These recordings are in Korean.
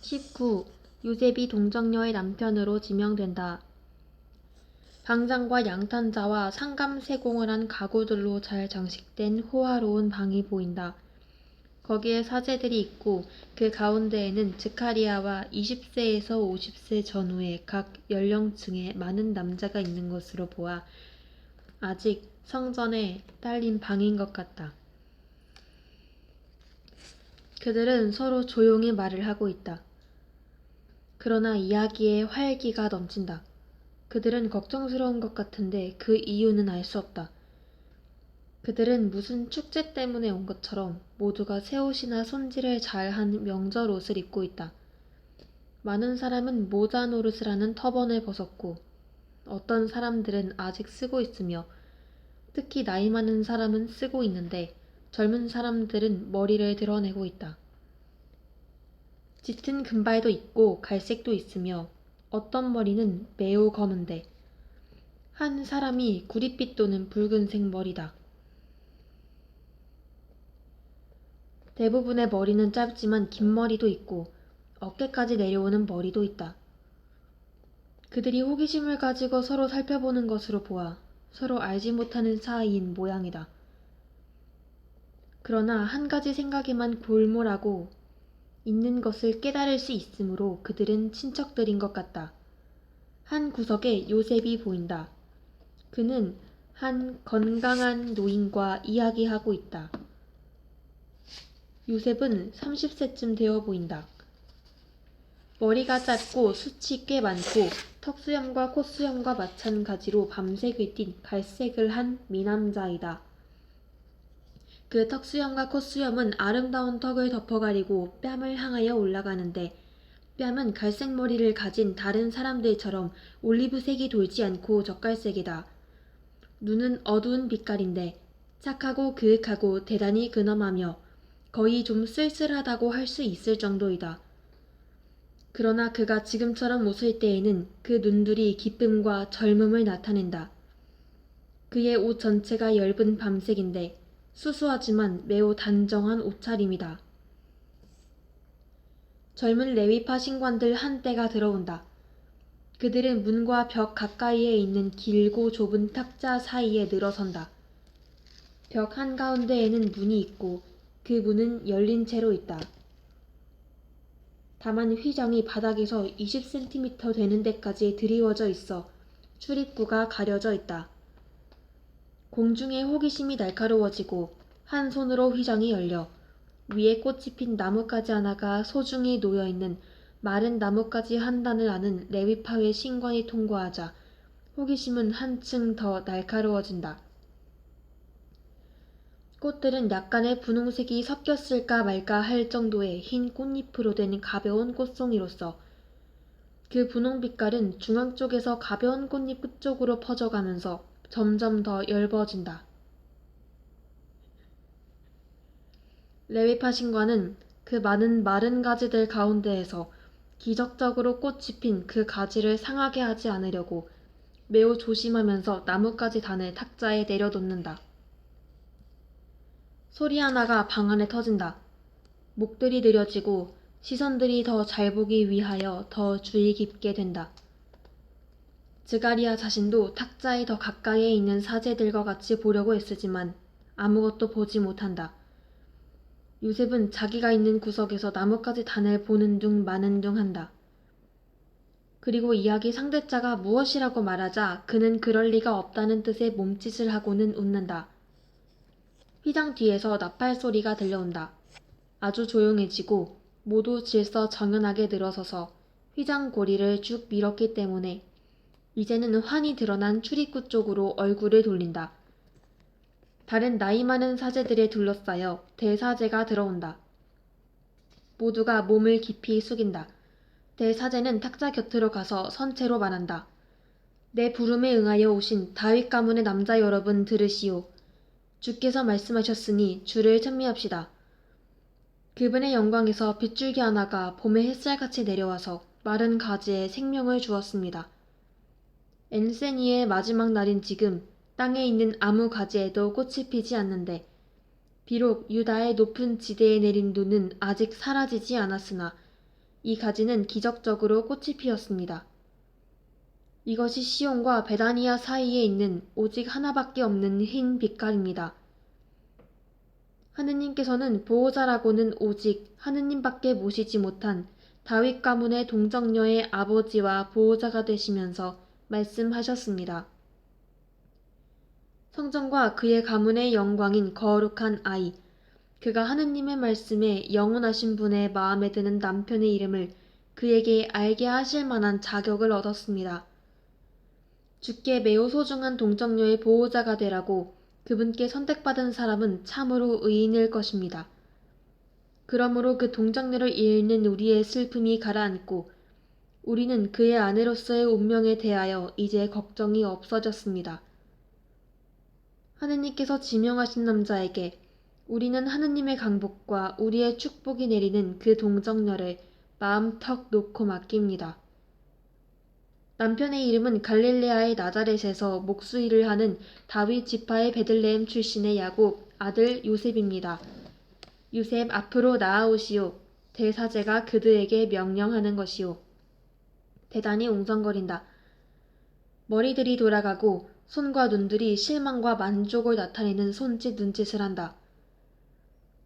19. 요셉이 동정녀의 남편으로 지명된다. 방장과 양탄자와 상감세공을 한 가구들로 잘 장식된 호화로운 방이 보인다. 거기에 사제들이 있고 그 가운데에는 즈카리아와 20세에서 50세 전후의 각 연령층의 많은 남자가 있는 것으로 보아 아직 성전에 딸린 방인 것 같다. 그들은 서로 조용히 말을 하고 있다. 그러나 이야기에 활기가 넘친다. 그들은 걱정스러운 것 같은데 그 이유는 알 수 없다. 그들은 무슨 축제 때문에 온 것처럼 모두가 새 옷이나 손질을 잘한 명절 옷을 입고 있다. 많은 사람은 모자 노릇을 하는 터번을 벗었고 어떤 사람들은 아직 쓰고 있으며 특히 나이 많은 사람은 쓰고 있는데 젊은 사람들은 머리를 드러내고 있다. 짙은 금발도 있고 갈색도 있으며 어떤 머리는 매우 검은데 한 사람이 구릿빛 도는 붉은색 머리다. 대부분의 머리는 짧지만 긴 머리도 있고 어깨까지 내려오는 머리도 있다. 그들이 호기심을 가지고 서로 살펴보는 것으로 보아 서로 알지 못하는 사이인 모양이다. 그러나 한 가지 생각에만 골몰하고 있는 것을 깨달을 수 있으므로 그들은 친척들인 것 같다. 한 구석에 요셉이 보인다. 그는 한 건강한 노인과 이야기하고 있다. 요셉은 30세쯤 되어 보인다. 머리가 짧고 숱이 꽤 많고 턱수염과 콧수염과 마찬가지로 밤색을 띤 갈색을 한 미남자이다. 그 턱수염과 콧수염은 아름다운 턱을 덮어가리고 뺨을 향하여 올라가는데 뺨은 갈색 머리를 가진 다른 사람들처럼 올리브색이 돌지 않고 젓갈색이다. 눈은 어두운 빛깔인데 착하고 그윽하고 대단히 근엄하며 거의 좀 쓸쓸하다고 할 수 있을 정도이다. 그러나 그가 지금처럼 웃을 때에는 그 눈둘이 기쁨과 젊음을 나타낸다. 그의 옷 전체가 엷은 밤색인데 수수하지만 매우 단정한 옷차림이다. 젊은 레위파 신관들 한때가 들어온다. 그들은 문과 벽 가까이에 있는 길고 좁은 탁자 사이에 늘어선다. 벽 한가운데에는 문이 있고 그 문은 열린 채로 있다. 다만 휘장이 바닥에서 20cm 되는 데까지 드리워져 있어 출입구가 가려져 있다. 공중에 호기심이 날카로워지고 한 손으로 휘장이 열려 위에 꽃이 핀 나뭇가지 하나가 소중히 놓여있는 마른 나뭇가지 한 단을 아는 레위파회 신관이 통과하자 호기심은 한층 더 날카로워진다. 꽃들은 약간의 분홍색이 섞였을까 말까 할 정도의 흰 꽃잎으로 된 가벼운 꽃송이로서 그 분홍 빛깔은 중앙 쪽에서 가벼운 꽃잎 끝쪽으로 퍼져가면서 점점 더 엷어진다. 레위파 신관은 그 많은 마른 가지들 가운데에서 기적적으로 꽃이 핀 그 가지를 상하게 하지 않으려고 매우 조심하면서 나뭇가지 단을 탁자에 내려놓는다. 소리 하나가 방 안에 터진다. 목들이 느려지고 시선들이 더 잘 보기 위하여 더 주의 깊게 된다. 즈가리아 자신도 탁자에 더 가까이에 있는 사제들과 같이 보려고 애쓰지만 아무것도 보지 못한다. 요셉은 자기가 있는 구석에서 나뭇가지 단을 보는 둥 마는 둥 한다. 그리고 이야기 상대자가 무엇이라고 말하자 그는 그럴 리가 없다는 뜻의 몸짓을 하고는 웃는다. 휘장 뒤에서 나팔 소리가 들려온다. 아주 조용해지고 모두 질서 정연하게 늘어서서 휘장 고리를 쭉 밀었기 때문에 이제는 환히 드러난 출입구 쪽으로 얼굴을 돌린다. 다른 나이 많은 사제들에 둘러싸여 대사제가 들어온다. 모두가 몸을 깊이 숙인다. 대사제는 탁자 곁으로 가서 선체로 말한다. 내 부름에 응하여 오신 다윗 가문의 남자 여러분 들으시오. 주께서 말씀하셨으니 주를 찬미합시다. 그분의 영광에서 빗줄기 하나가 봄의 햇살같이 내려와서 마른 가지에 생명을 주었습니다. 엔세니의 마지막 날인 지금 땅에 있는 아무 가지에도 꽃이 피지 않는데 비록 유다의 높은 지대에 내린 눈은 아직 사라지지 않았으나 이 가지는 기적적으로 꽃이 피었습니다. 이것이 시온과 베다니아 사이에 있는 오직 하나밖에 없는 흰 빛깔입니다. 하느님께서는 보호자라고는 오직 하느님밖에 모시지 못한 다윗 가문의 동정녀의 아버지와 보호자가 되시면서 말씀하셨습니다. 성전과 그의 가문의 영광인 거룩한 아이, 그가 하느님의 말씀에 영원하신 분의 마음에 드는 남편의 이름을 그에게 알게 하실 만한 자격을 얻었습니다. 주께 매우 소중한 동정녀의 보호자가 되라고 그분께 선택받은 사람은 참으로 의인일 것입니다. 그러므로 그 동정녀를 잃는 우리의 슬픔이 가라앉고 우리는 그의 아내로서의 운명에 대하여 이제 걱정이 없어졌습니다. 하느님께서 지명하신 남자에게 우리는 하느님의 강복과 우리의 축복이 내리는 그 동정녀를 마음 턱 놓고 맡깁니다. 남편의 이름은 갈릴레아의 나자렛에서 목수일을 하는 다윗 지파의 베들레헴 출신의 야곱 아들 요셉입니다. 요셉 앞으로 나아오시오. 대사제가 그들에게 명령하는 것이오. 대단히 웅성거린다. 머리들이 돌아가고 손과 눈들이 실망과 만족을 나타내는 손짓 눈짓을 한다.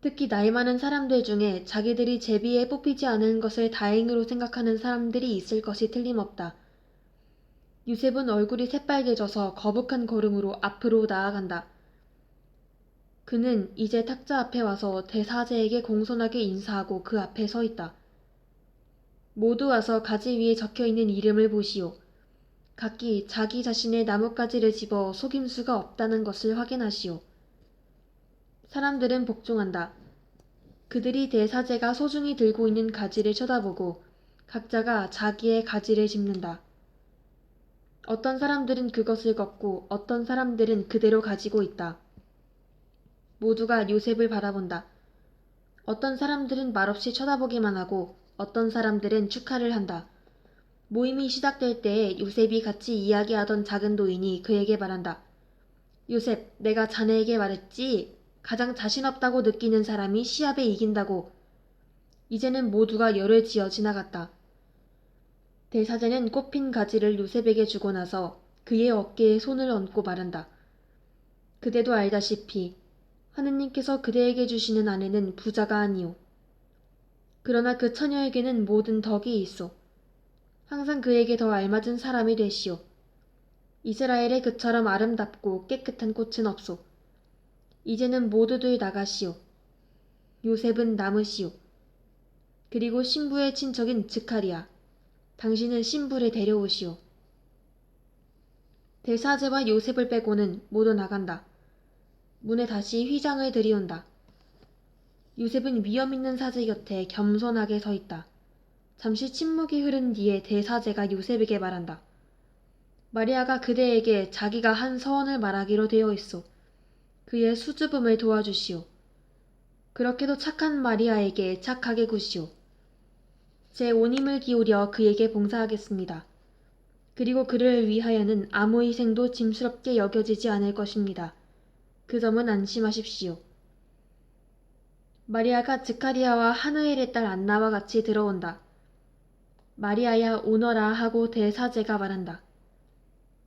특히 나이 많은 사람들 중에 자기들이 제비에 뽑히지 않은 것을 다행으로 생각하는 사람들이 있을 것이 틀림없다. 요셉은 얼굴이 새빨개져서 거북한 걸음으로 앞으로 나아간다. 그는 이제 탁자 앞에 와서 대사제에게 공손하게 인사하고 그 앞에 서 있다. 모두 와서 가지 위에 적혀있는 이름을 보시오. 각기 자기 자신의 나뭇가지를 집어 속임수가 없다는 것을 확인하시오. 사람들은 복종한다. 그들이 대사제가 소중히 들고 있는 가지를 쳐다보고 각자가 자기의 가지를 짚는다. 어떤 사람들은 그것을 걷고 어떤 사람들은 그대로 가지고 있다. 모두가 요셉을 바라본다. 어떤 사람들은 말없이 쳐다보기만 하고 어떤 사람들은 축하를 한다. 모임이 시작될 때에 요셉이 같이 이야기하던 작은 노인이 그에게 말한다. 요셉, 내가 자네에게 말했지. 가장 자신 없다고 느끼는 사람이 시합에 이긴다고. 이제는 모두가 열을 지어 지나갔다. 대사제는 꽃핀 가지를 요셉에게 주고 나서 그의 어깨에 손을 얹고 말한다. 그대도 알다시피 하느님께서 그대에게 주시는 아내는 부자가 아니오. 그러나 그 처녀에게는 모든 덕이 있어. 항상 그에게 더 알맞은 사람이 되시오. 이스라엘에 그처럼 아름답고 깨끗한 꽃은 없소. 이제는 모두들 나가시오. 요셉은 남으시오. 그리고 신부의 친척인 즈카리야. 당신은 신부를 데려오시오. 대사제와 요셉을 빼고는 모두 나간다. 문에 다시 휘장을 들이운다. 요셉은 위험 있는 사제 곁에 겸손하게 서 있다. 잠시 침묵이 흐른 뒤에 대사제가 요셉에게 말한다. 마리아가 그대에게 자기가 한 서원을 말하기로 되어 있소. 그의 수줍음을 도와주시오. 그렇게도 착한 마리아에게 착하게 구시오. 제 온 힘을 기울여 그에게 봉사하겠습니다. 그리고 그를 위하여는 아무 희생도 짐스럽게 여겨지지 않을 것입니다. 그 점은 안심하십시오. 마리아가 즈카리아와 하느엘의 딸 안나와 같이 들어온다. 마리아야 오너라 하고 대사제가 말한다.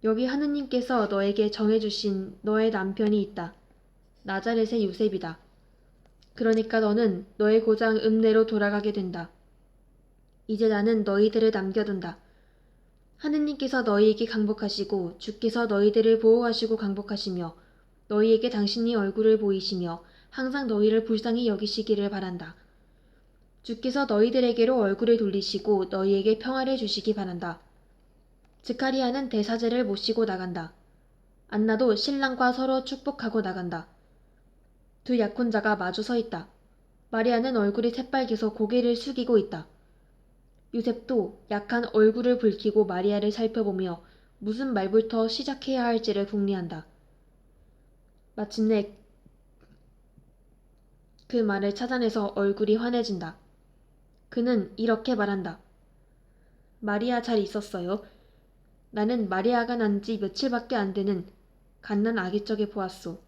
여기 하느님께서 너에게 정해주신 너의 남편이 있다. 나자렛의 요셉이다. 그러니까 너는 너의 고장 읍내로 돌아가게 된다. 이제 나는 너희들을 남겨둔다. 하느님께서 너희에게 강복하시고 주께서 너희들을 보호하시고 강복하시며 너희에게 당신이 얼굴을 보이시며 항상 너희를 불쌍히 여기시기를 바란다. 주께서 너희들에게로 얼굴을 돌리시고 너희에게 평화를 주시기 바란다. 즈카리아는 대사제를 모시고 나간다. 안나도 신랑과 서로 축복하고 나간다. 두 약혼자가 마주 서 있다. 마리아는 얼굴이 새빨개서 고개를 숙이고 있다. 요셉도 약한 얼굴을 붉히고 마리아를 살펴보며 무슨 말부터 시작해야 할지를 궁리한다. 마침내 그 말을 찾아내서 얼굴이 환해진다. 그는 이렇게 말한다. 마리아 잘 있었어요. 나는 마리아가 난 지 며칠밖에 안 되는 갓난 아기 적에 보았소.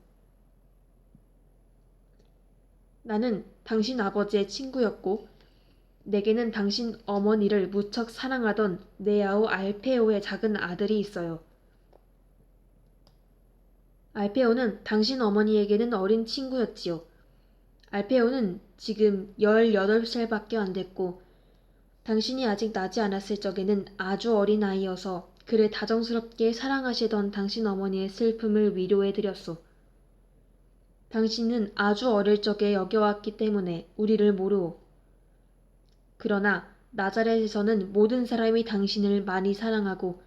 나는 당신 아버지의 친구였고 내게는 당신 어머니를 무척 사랑하던 내 아우 알페오의 작은 아들이 있어요. 알페오는 당신 어머니에게는 어린 친구였지요. 알페오는 지금 18살밖에 안 됐고 당신이 아직 나지 않았을 적에는 아주 어린 아이여서 그를 다정스럽게 사랑하시던 당신 어머니의 슬픔을 위로해 드렸소. 당신은 아주 어릴 적에 여겨왔기 때문에 우리를 모르오. 그러나 나자렛에서는 모든 사람이 당신을 많이 사랑하고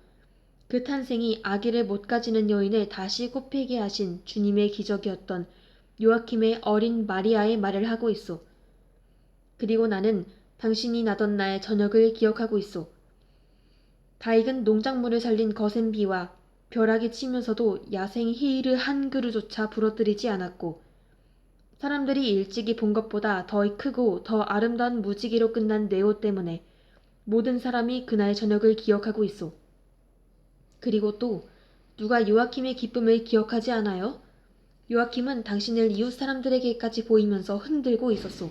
그 탄생이 아기를 못 가지는 여인을 다시 꽃피게 하신 주님의 기적이었던 요아킴의 어린 마리아의 말을 하고 있소. 그리고 나는 당신이 나던 날 저녁을 기억하고 있소. 다 익은 농작물을 살린 거센 비와 벼락이 치면서도 야생 히일을 한 그루조차 부러뜨리지 않았고 사람들이 일찍이 본 것보다 더 크고 더 아름다운 무지개로 끝난 네오 때문에 모든 사람이 그날 저녁을 기억하고 있소. 그리고 또 누가 요아킴의 기쁨을 기억하지 않아요? 요아킴은 당신을 이웃 사람들에게까지 보이면서 흔들고 있었소.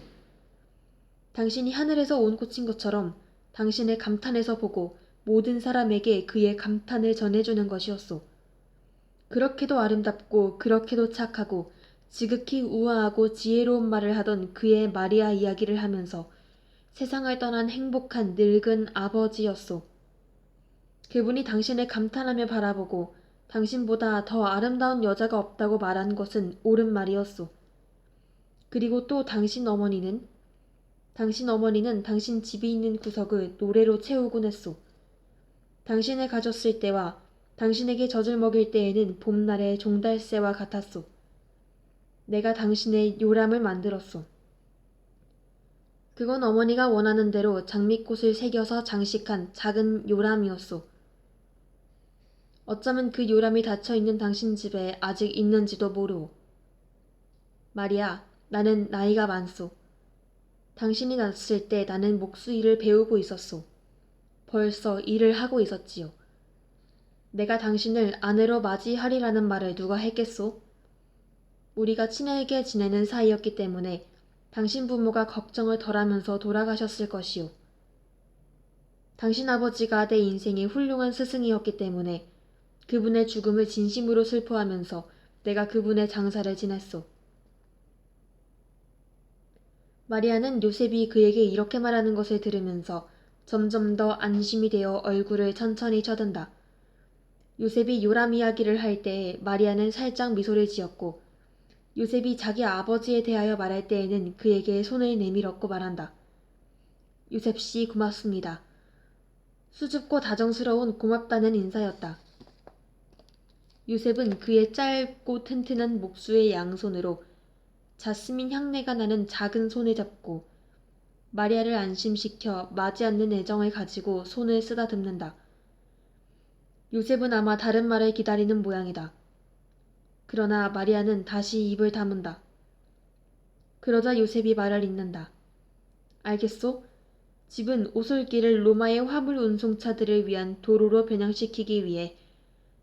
당신이 하늘에서 온 꽃인 것처럼 당신을 감탄해서 보고 모든 사람에게 그의 감탄을 전해주는 것이었소. 그렇게도 아름답고 그렇게도 착하고 지극히 우아하고 지혜로운 말을 하던 그의 마리아 이야기를 하면서 세상을 떠난 행복한 늙은 아버지였소. 그분이 당신을 감탄하며 바라보고 당신보다 더 아름다운 여자가 없다고 말한 것은 옳은 말이었소. 그리고 또 당신 어머니는 당신 집이 있는 구석을 노래로 채우곤 했소. 당신을 가졌을 때와 당신에게 젖을 먹일 때에는 봄날의 종달새와 같았소. 내가 당신의 요람을 만들었소. 그건 어머니가 원하는 대로 장미꽃을 새겨서 장식한 작은 요람이었소. 어쩌면 그 요람이 닫혀있는 당신 집에 아직 있는지도 모르오. 마리아, 나는 나이가 많소. 당신이 낳았을 때 나는 목수일을 배우고 있었소. 벌써 일을 하고 있었지요. 내가 당신을 아내로 맞이하리라는 말을 누가 했겠소? 우리가 친하게 지내는 사이였기 때문에 당신 부모가 걱정을 덜하면서 돌아가셨을 것이오. 당신 아버지가 내 인생의 훌륭한 스승이었기 때문에 그분의 죽음을 진심으로 슬퍼하면서 내가 그분의 장사를 지냈소. 마리아는 요셉이 그에게 이렇게 말하는 것을 들으면서 점점 더 안심이 되어 얼굴을 천천히 쳐든다. 요셉이 요람 이야기를 할 때에 마리아는 살짝 미소를 지었고 요셉이 자기 아버지에 대하여 말할 때에는 그에게 손을 내밀었고 말한다. 요셉 씨 고맙습니다. 수줍고 다정스러운 고맙다는 인사였다. 요셉은 그의 짧고 튼튼한 목수의 양손으로 자스민 향내가 나는 작은 손을 잡고 마리아를 안심시켜 마지 않는 애정을 가지고 손을 쓰다듬는다. 요셉은 아마 다른 말을 기다리는 모양이다. 그러나 마리아는 다시 입을 다문다. 그러자 요셉이 말을 잇는다. 알겠소? 집은 오솔길을 로마의 화물 운송차들을 위한 도로로 변형시키기 위해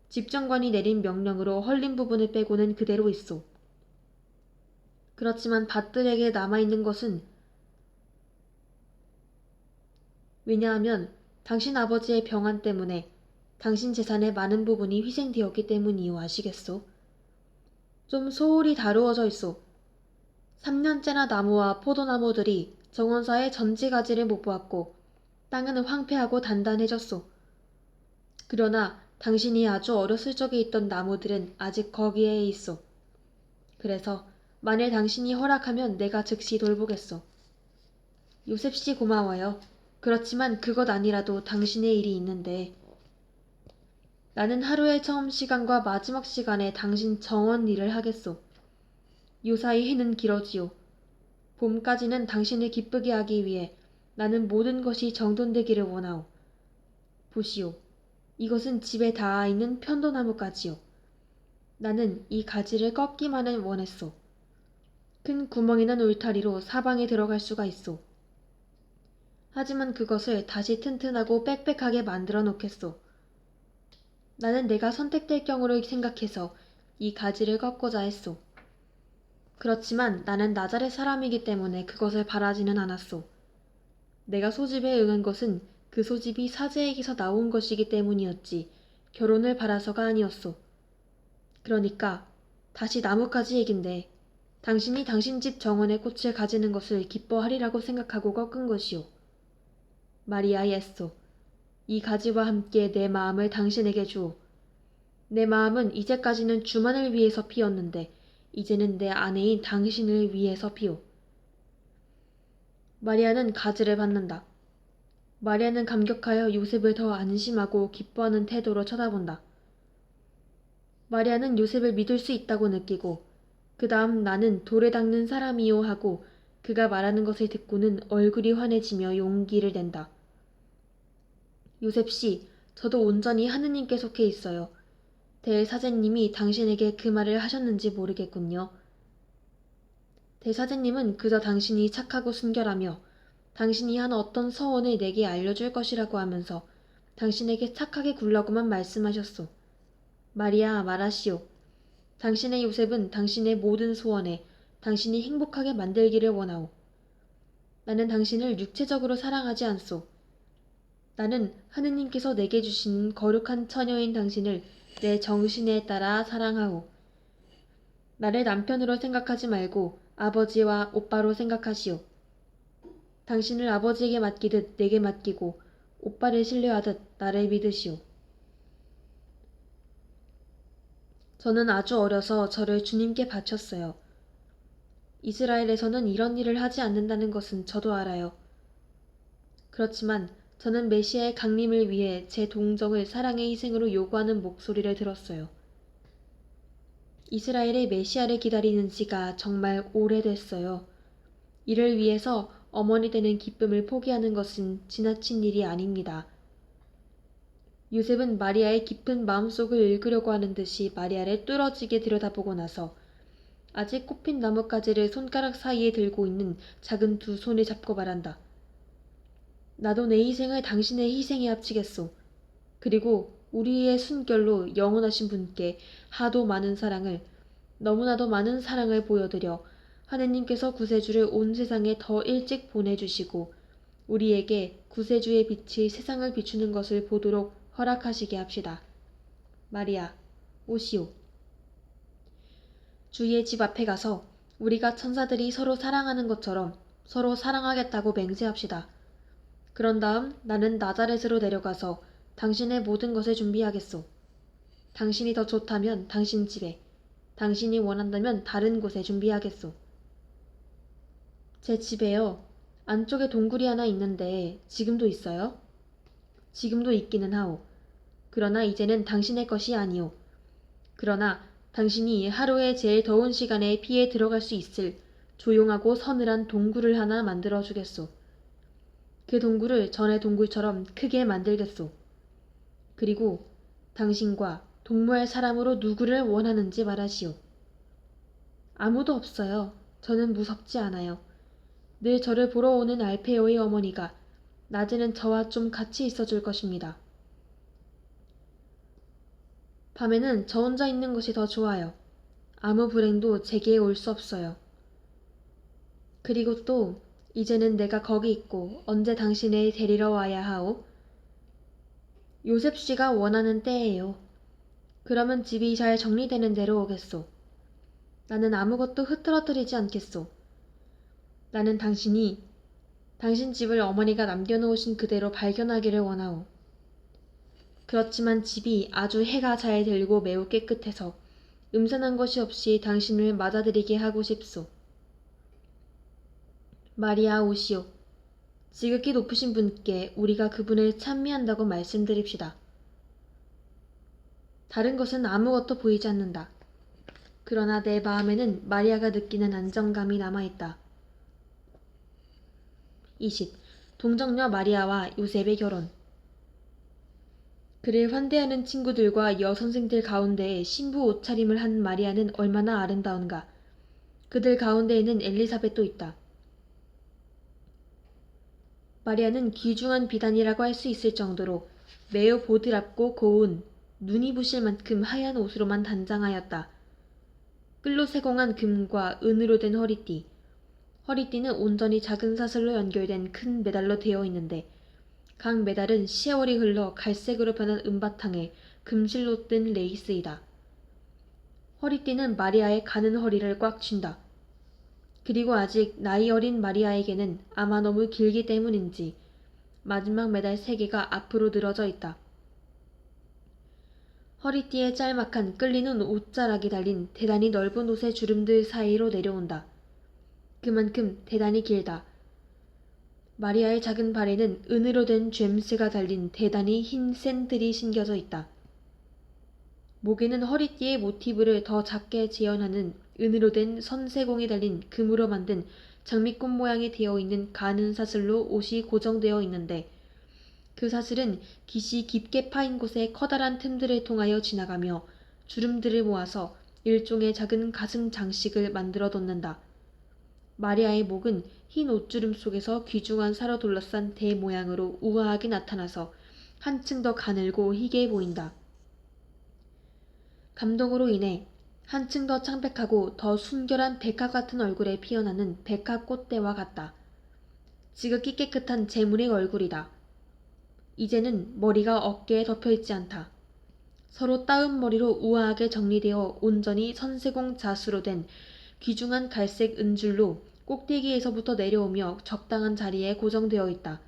집정관이 내린 명령으로 헐린 부분을 빼고는 그대로 있소. 그렇지만 밭들에게 남아있는 것은 왜냐하면 당신 아버지의 병환 때문에 당신 재산의 많은 부분이 희생되었기 때문이요 아시겠소? 좀 소홀히 다루어져 있소. 3년째나 나무와 포도나무들이 정원사의 전지가지를 못 보았고 땅은 황폐하고 단단해졌소. 그러나 당신이 아주 어렸을 적에 있던 나무들은 아직 거기에 있소. 그래서 만일 당신이 허락하면 내가 즉시 돌보겠소. 요셉씨 고마워요. 그렇지만 그것 아니라도 당신의 일이 있는데 나는 하루의 처음 시간과 마지막 시간에 당신 정원 일을 하겠소. 요사이 해는 길어지요. 봄까지는 당신을 기쁘게 하기 위해 나는 모든 것이 정돈되기를 원하오. 보시오. 이것은 집에 닿아 있는 편도나무까지요. 나는 이 가지를 꺾기만을 원했소. 큰 구멍이 난 울타리로 사방에 들어갈 수가 있소. 하지만 그것을 다시 튼튼하고 빽빽하게 만들어 놓겠소. 나는 내가 선택될 경우를 생각해서 이 가지를 꺾고자 했소. 그렇지만 나는 나자렛 사람이기 때문에 그것을 바라지는 않았소. 내가 소집에 응한 것은 그 소집이 사제에게서 나온 것이기 때문이었지 결혼을 바라서가 아니었소. 그러니까 다시 나뭇가지 얘긴데 당신이 당신 집 정원의 꽃을 가지는 것을 기뻐하리라고 생각하고 꺾은 것이오. 마리아 예소, 이 가지와 함께 내 마음을 당신에게 주오. 내 마음은 이제까지는 주만을 위해서 피었는데 이제는 내 아내인 당신을 위해서 피오. 마리아는 가지를 받는다. 마리아는 감격하여 요셉을 더 안심하고 기뻐하는 태도로 쳐다본다. 마리아는 요셉을 믿을 수 있다고 느끼고 그 다음 나는 돌에 닦는 사람이요 하고 그가 말하는 것을 듣고는 얼굴이 환해지며 용기를 낸다. 요셉씨, 저도 온전히 하느님께 속해 있어요. 대사제님이 당신에게 그 말을 하셨는지 모르겠군요. 대사제님은 그저 당신이 착하고 순결하며 당신이 한 어떤 서원을 내게 알려줄 것이라고 하면서 당신에게 착하게 굴라고만 말씀하셨소. 마리아, 말하시오. 당신의 요셉은 당신의 모든 소원에 당신이 행복하게 만들기를 원하오. 나는 당신을 육체적으로 사랑하지 않소. 나는 하느님께서 내게 주신 거룩한 처녀인 당신을 내 정신에 따라 사랑하오. 나를 남편으로 생각하지 말고 아버지와 오빠로 생각하시오. 당신을 아버지에게 맡기듯 내게 맡기고 오빠를 신뢰하듯 나를 믿으시오. 저는 아주 어려서 저를 주님께 바쳤어요. 이스라엘에서는 이런 일을 하지 않는다는 것은 저도 알아요. 그렇지만 저는 메시아의 강림을 위해 제 동정을 사랑의 희생으로 요구하는 목소리를 들었어요. 이스라엘의 메시아를 기다리는 지가 정말 오래됐어요. 이를 위해서 어머니 되는 기쁨을 포기하는 것은 지나친 일이 아닙니다. 요셉은 마리아의 깊은 마음속을 읽으려고 하는 듯이 마리아를 뚫어지게 들여다보고 나서 아직 꽃핀 나뭇가지를 손가락 사이에 들고 있는 작은 두 손을 잡고 말한다. 나도 내 희생을 당신의 희생에 합치겠소. 그리고 우리의 순결로 영원하신 분께 하도 많은 사랑을, 너무나도 많은 사랑을 보여드려 하느님께서 구세주를 온 세상에 더 일찍 보내주시고 우리에게 구세주의 빛이 세상을 비추는 것을 보도록 허락하시게 합시다. 마리아, 오시오. 주의 집 앞에 가서 우리가 천사들이 서로 사랑하는 것처럼 서로 사랑하겠다고 맹세합시다. 그런 다음 나는 나자렛으로 내려가서 당신의 모든 것을 준비하겠소. 당신이 더 좋다면 당신 집에, 당신이 원한다면 다른 곳에 준비하겠소. 제 집에요. 안쪽에 동굴이 하나 있는데 지금도 있어요? 지금도 있기는 하오. 그러나 이제는 당신의 것이 아니오. 그러나 당신이 하루의 제일 더운 시간에 피해 들어갈 수 있을 조용하고 서늘한 동굴을 하나 만들어 주겠소. 그 동굴을 전의 동굴처럼 크게 만들겠소. 그리고 당신과 동무할 사람으로 누구를 원하는지 말하시오. 아무도 없어요. 저는 무섭지 않아요. 늘 저를 보러 오는 알페오의 어머니가 낮에는 저와 좀 같이 있어 줄 것입니다. 밤에는 저 혼자 있는 것이 더 좋아요. 아무 불행도 제게에 올 수 없어요. 그리고 또 이제는 내가 거기 있고 언제 당신을 데리러 와야 하오? 요셉 씨가 원하는 때예요. 그러면 집이 잘 정리되는 대로 오겠소. 나는 아무것도 흐트러뜨리지 않겠소. 나는 당신이 당신 집을 어머니가 남겨놓으신 그대로 발견하기를 원하오. 그렇지만 집이 아주 해가 잘 들고 매우 깨끗해서 음산한 것이 없이 당신을 맞아들이게 하고 싶소. 마리아, 오시오. 지극히 높으신 분께 우리가 그분을 찬미한다고 말씀드립시다. 다른 것은 아무것도 보이지 않는다. 그러나 내 마음에는 마리아가 느끼는 안정감이 남아있다. 20. 동정녀 마리아와 요셉의 결혼. 그를 환대하는 친구들과 여선생들 가운데에 신부 옷차림을 한 마리아는 얼마나 아름다운가. 그들 가운데에는 엘리사벳도 있다. 마리아는 귀중한 비단이라고 할 수 있을 정도로 매우 보드랍고 고운, 눈이 부실 만큼 하얀 옷으로만 단장하였다. 뿔로 세공한 금과 은으로 된 허리띠, 허리띠는 온전히 작은 사슬로 연결된 큰 메달로 되어 있는데 각 메달은 세월이 흘러 갈색으로 변한 은바탕에 금실로 뜬 레이스이다. 허리띠는 마리아의 가는 허리를 꽉 쥔다. 그리고 아직 나이 어린 마리아에게는 아마 너무 길기 때문인지 마지막 메달 3개가 앞으로 늘어져 있다. 허리띠에 짤막한 끌리는 옷자락이 달린 대단히 넓은 옷의 주름들 사이로 내려온다. 그만큼 대단히 길다. 마리아의 작은 발에는 은으로 된 젬스가 달린 대단히 흰 샌들이 신겨져 있다. 목에는 허리띠의 모티브를 더 작게 재현하는 은으로 된 선세공이 달린 금으로 만든 장미꽃 모양이 되어 있는 가는 사슬로 옷이 고정되어 있는데 그 사슬은 깃이 깊게 파인 곳에 커다란 틈들을 통하여 지나가며 주름들을 모아서 일종의 작은 가슴 장식을 만들어 뒀는다. 마리아의 목은 흰 옷주름 속에서 귀중한 사로 둘러싼 대 모양으로 우아하게 나타나서 한층 더 가늘고 희게 보인다. 감동으로 인해 한층 더 창백하고 더 순결한 백합 같은 얼굴에 피어나는 백합 꽃대와 같다. 지극히 깨끗한 재물의 얼굴이다. 이제는 머리가 어깨에 덮여있지 않다. 서로 따은 머리로 우아하게 정리되어 온전히 선세공 자수로 된 귀중한 갈색 은줄로 꼭대기에서부터 내려오며 적당한 자리에 고정되어 있다.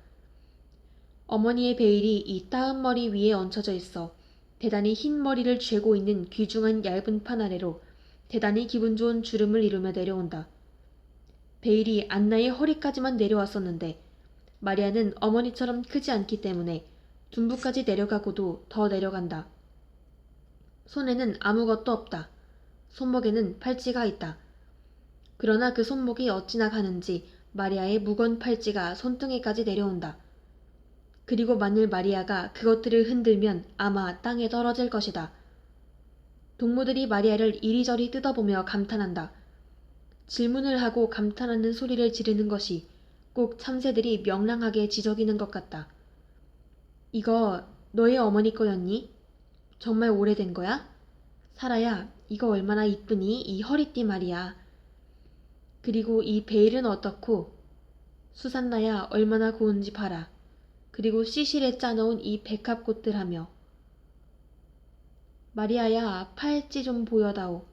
어머니의 베일이 이 따은 머리 위에 얹혀져 있어 대단히 흰 머리를 쥐고 있는 귀중한 얇은 판 아래로 대단히 기분 좋은 주름을 이루며 내려온다. 베일이 안나의 허리까지만 내려왔었는데 마리아는 어머니처럼 크지 않기 때문에 둔부까지 내려가고도 더 내려간다. 손에는 아무것도 없다. 손목에는 팔찌가 있다. 그러나 그 손목이 어찌나 가는지 마리아의 무거운 팔찌가 손등에까지 내려온다. 그리고 만일 마리아가 그것들을 흔들면 아마 땅에 떨어질 것이다. 동무들이 마리아를 이리저리 뜯어보며 감탄한다. 질문을 하고 감탄하는 소리를 지르는 것이 꼭 참새들이 명랑하게 지저귀는 것 같다. 이거 너의 어머니 거였니? 정말 오래된 거야? 사라야, 이거 얼마나 이쁘니? 이 허리띠 말이야. 그리고 이 베일은 어떻고? 수산나야, 얼마나 고운지 봐라. 그리고 시실에 짜놓은 이 백합꽃들 하며. 마리아야, 팔찌 좀 보여다오.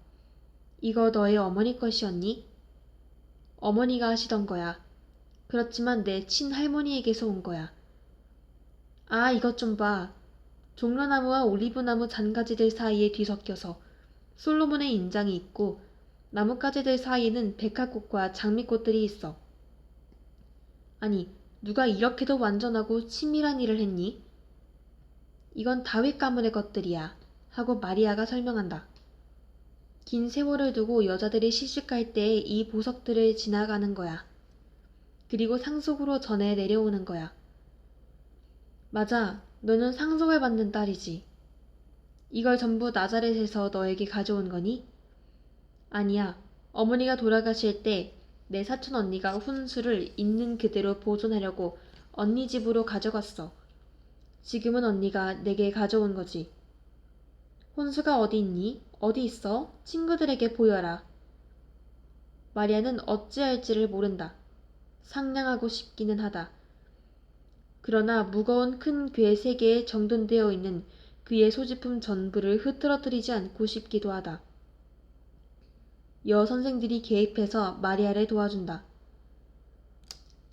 이거 너의 어머니 것이었니? 어머니가 하시던 거야. 그렇지만 내 친할머니에게서 온 거야. 아, 이것 좀 봐. 종려나무와 올리브나무 잔가지들 사이에 뒤섞여서 솔로몬의 인장이 있고 나뭇가지들 사이에는 백합꽃과 장미꽃들이 있어. 아니, 누가 이렇게도 완전하고 친밀한 일을 했니? 이건 다윗 가문의 것들이야. 하고 마리아가 설명한다. 긴 세월을 두고 여자들이 시집갈 때에 이 보석들을 지나가는 거야. 그리고 상속으로 전해 내려오는 거야. 맞아, 너는 상속을 받는 딸이지. 이걸 전부 나자렛에서 너에게 가져온 거니? 아니야, 어머니가 돌아가실 때 내 사촌 언니가 훈수를 있는 그대로 보존하려고 언니 집으로 가져갔어. 지금은 언니가 내게 가져온 거지. 혼수가 어디 있니? 어디 있어? 친구들에게 보여라. 마리아는 어찌할지를 모른다. 상냥하고 싶기는 하다. 그러나 무거운 큰 괴 3개에 정돈되어 있는 그의 소지품 전부를 흐트러뜨리지 않고 싶기도 하다. 여선생들이 개입해서 마리아를 도와준다.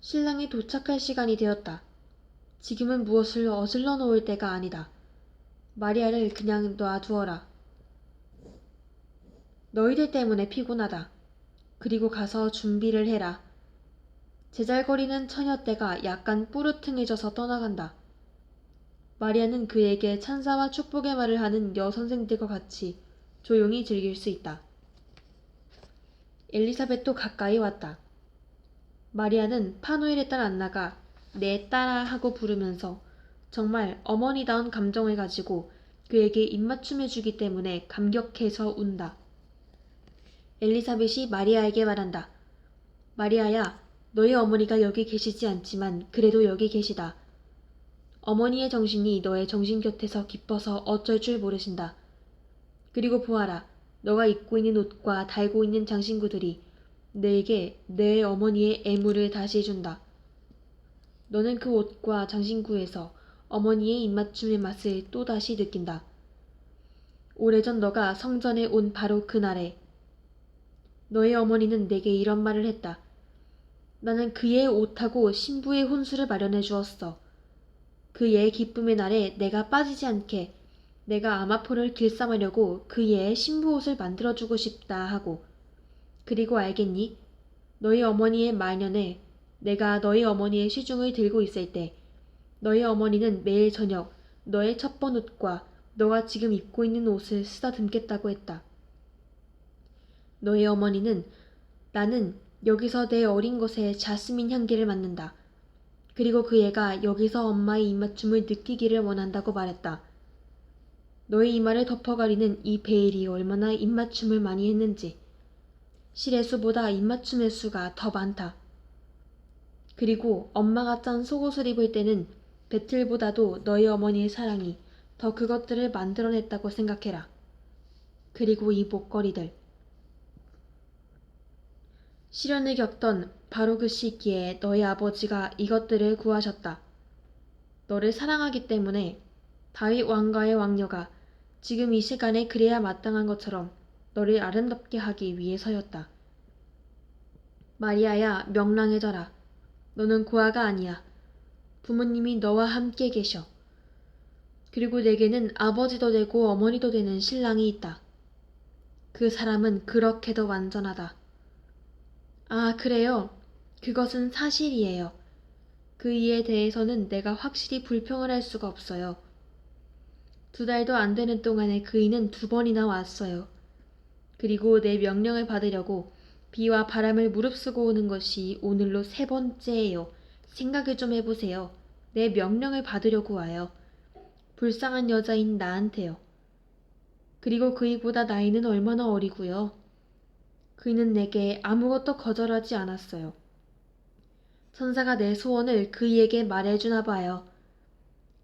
신랑이 도착할 시간이 되었다. 지금은 무엇을 어질러 놓을 때가 아니다. 마리아를 그냥 놔두어라. 너희들 때문에 피곤하다. 그리고 가서 준비를 해라. 제잘거리는 처녀떼가 약간 뿌르퉁해져서 떠나간다. 마리아는 그에게 찬사와 축복의 말을 하는 여선생들과 같이 조용히 즐길 수 있다. 엘리사벳도 가까이 왔다. 마리아는 파누엘의 딸 안나가 내 딸아 하고 부르면서 정말 어머니다운 감정을 가지고 그에게 입맞춤해주기 때문에 감격해서 운다. 엘리사벳이 마리아에게 말한다. 마리아야, 너의 어머니가 여기 계시지 않지만 그래도 여기 계시다. 어머니의 정신이 너의 정신 곁에서 기뻐서 어쩔 줄 모르신다. 그리고 보아라. 너가 입고 있는 옷과 달고 있는 장신구들이 내게 내 어머니의 애무를 다시 준다. 너는 그 옷과 장신구에서 어머니의 입맞춤의 맛을 또다시 느낀다. 오래전 너가 성전에 온 바로 그날에 너의 어머니는 내게 이런 말을 했다. 나는 그의 옷하고 신부의 혼수를 마련해 주었어. 그의 기쁨의 날에 내가 빠지지 않게 내가 아마포를 길쌈하려고 그의 신부 옷을 만들어주고 싶다 하고. 그리고 알겠니? 너희 어머니의 말년에 내가 너희 어머니의 시중을 들고 있을 때 너희 어머니는 매일 저녁 너의 첫 번 옷과 너가 지금 입고 있는 옷을 쓰다듬겠다고 했다. 너의 어머니는 나는 여기서 내 어린 것에 자스민 향기를 맡는다. 그리고 그 애가 여기서 엄마의 입맞춤을 느끼기를 원한다고 말했다. 너의 이마를 덮어가리는 이 베일이 얼마나 입맞춤을 많이 했는지. 실의 수보다 입맞춤의 수가 더 많다. 그리고 엄마가 짠 속옷을 입을 때는 배틀보다도 너희 어머니의 사랑이 더 그것들을 만들어냈다고 생각해라. 그리고 이 목걸이들. 시련을 겪던 바로 그 시기에 너희 아버지가 이것들을 구하셨다. 너를 사랑하기 때문에 다윗 왕가의 왕녀가 지금 이 시간에 그래야 마땅한 것처럼 너를 아름답게 하기 위해서였다. 마리아야, 명랑해져라. 너는 고아가 아니야. 부모님이 너와 함께 계셔. 그리고 내게는 아버지도 되고 어머니도 되는 신랑이 있다. 그 사람은 그렇게도 완전하다. 아, 그래요. 그것은 사실이에요. 그 이에 대해서는 내가 확실히 불평을 할 수가 없어요. 2달도 안 되는 동안에 그이는 2번이나 왔어요. 그리고 내 명령을 받으려고 비와 바람을 무릅쓰고 오는 것이 오늘로 3번째예요. 생각을 좀 해보세요. 내 명령을 받으려고 와요. 불쌍한 여자인 나한테요. 그리고 그이보다 나이는 얼마나 어리고요. 그이는 내게 아무것도 거절하지 않았어요. 천사가 내 소원을 그이에게 말해주나 봐요.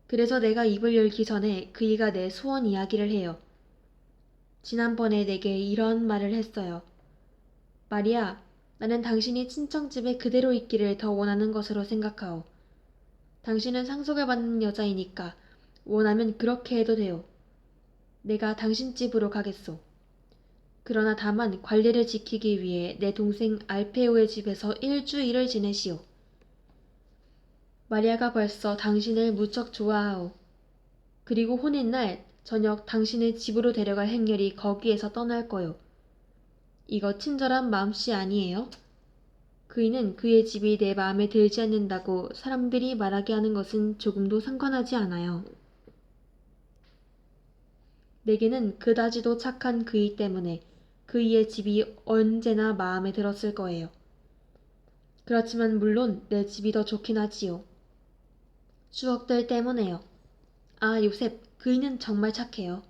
그래서 내가 입을 열기 전에 그이가 내 소원 이야기를 해요. 지난번에 내게 이런 말을 했어요. 마리아, 나는 당신이 친정집에 그대로 있기를 더 원하는 것으로 생각하오. 당신은 상속을 받는 여자이니까 원하면 그렇게 해도 돼요. 내가 당신 집으로 가겠소. 그러나 다만 관리를 지키기 위해 내 동생 알페오의 집에서 1주일을 지내시오. 마리아가 벌써 당신을 무척 좋아하오. 그리고 혼인날 저녁 당신을 집으로 데려갈 행렬이 거기에서 떠날 거요. 이거 친절한 마음씨 아니에요? 그이는 그의 집이 내 마음에 들지 않는다고 사람들이 말하게 하는 것은 조금도 상관하지 않아요. 내게는 그다지도 착한 그이 때문에 그이의 집이 언제나 마음에 들었을 거예요. 그렇지만 물론 내 집이 더 좋긴 하지요. 추억들 때문에요. 아, 요셉, 그이는 정말 착해요.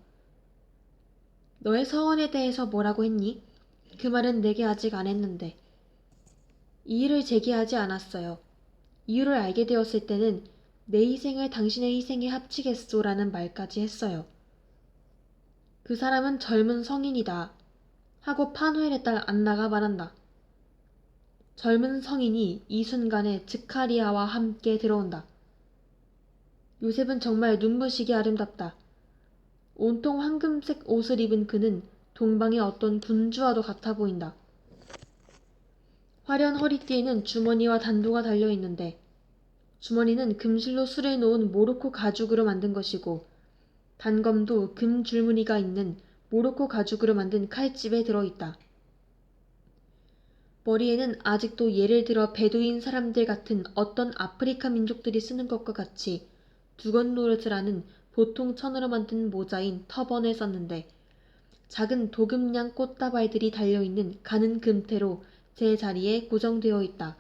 너의 서원에 대해서 뭐라고 했니? 그 말은 내게 아직 안 했는데. 이의를 제기하지 않았어요. 이유를 알게 되었을 때는 내 희생을 당신의 희생에 합치겠소라는 말까지 했어요. 그 사람은 젊은 성인이다. 하고 파누엘의 딸 안나가 말한다. 젊은 성인이 이 순간에 즈카리아와 함께 들어온다. 요셉은 정말 눈부시게 아름답다. 온통 황금색 옷을 입은 그는 동방의 어떤 군주와도 같아 보인다. 화려한 허리띠에는 주머니와 단도가 달려있는데 주머니는 금실로 술을 놓은 모로코 가죽으로 만든 것이고 단검도 금 줄무늬가 있는 모로코 가죽으로 만든 칼집에 들어있다. 머리에는 아직도 예를 들어 베두인 사람들 같은 어떤 아프리카 민족들이 쓰는 것과 같이 두건노릇을 하는 보통 천으로 만든 모자인 터번을 썼는데 작은 도금냥 꽃다발들이 달려있는 가는 금태로 제 자리에 고정되어 있다.